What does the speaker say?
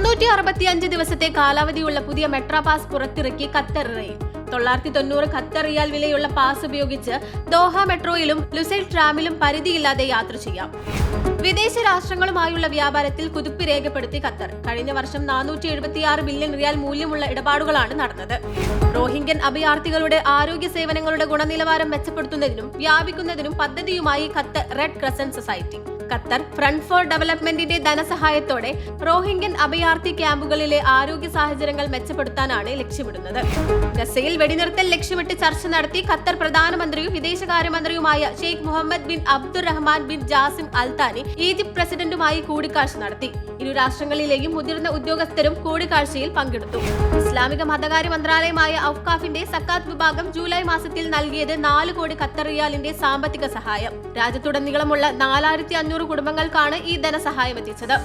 365 ദിവസത്തെ കാലാവധിയുള്ള പുതിയ metro pass പുറത്തിറക്കി ഖത്തർ റെയിൽ. 990 ഖത്തർ റിയാൽ വിലയുള്ള പാസ് ഉപയോഗിച്ച് ദോഹ മെട്രോയിലും ലുസൈൽ ട്രാമിലും പരിധിയില്ലാതെ യാത്ര ചെയ്യാം. വിദേശ രാഷ്ട്രങ്ങളുമായുള്ള വ്യാപാരത്തിൽ കുതിപ്പ് രേഖപ്പെടുത്തി ഖത്തർ. കഴിഞ്ഞ വർഷം 476 ബില്യൺ റിയാൽ മൂല്യമുള്ള ഇടപാടുകളാണ് നടന്നത്. റോഹിംഗ്യൻ അഭയാർത്ഥികളുടെ ആരോഗ്യ സേവനങ്ങളുടെ ഗുണനിലവാരം മെച്ചപ്പെടുത്തുന്നതിനും വ്യാപിക്കുന്നതിനും പദ്ധതിയുമായി Qatar red crescent society. Qatar friend for ഡെവലപ്മെന്റിന്റെ ധനസഹായത്തോടെ റോഹിംഗ്യൻ അഭയാർത്ഥി ക്യാമ്പുകളിലെ ആരോഗ്യ സാഹചര്യങ്ങൾ മെച്ചപ്പെടുത്താനാണ് ലക്ഷ്യമിടുന്നത്. ഗസയിൽ വെടിനിർത്തൽ ലക്ഷ്യമിട്ട് ചർച്ച നടത്തി ഖത്തർ പ്രധാനമന്ത്രിയും വിദേശകാര്യമന്ത്രിയുമായ Sheikh Mohammed bin Abdulrahman bin Jassim Al Thani Egypt പ്രസിഡന്റുമായി കൂടിക്കാഴ്ച നടത്തി. ഇരു രാഷ്ട്രങ്ങളിലെയും മുതിർന്ന ഉദ്യോഗസ്ഥരും കൂടിക്കാഴ്ചയിൽ പങ്കെടുത്തു. ഇസ്ലാമിക മതകാര്യ മന്ത്രാലയമായ ഔക്കാഫിന്റെ സക്കാത്ത് വിഭാഗം ജൂലൈ മാസത്തിൽ നൽകിയത് 4 കോടി ഖത്തർ റിയാലിന്റെ സാമ്പത്തിക സഹായം. രാജ്യത്തുടനീളമുള്ള 4500 കുടുംബങ്ങൾക്കാണ് ഈ ധനസഹായം എത്തിച്ചത്.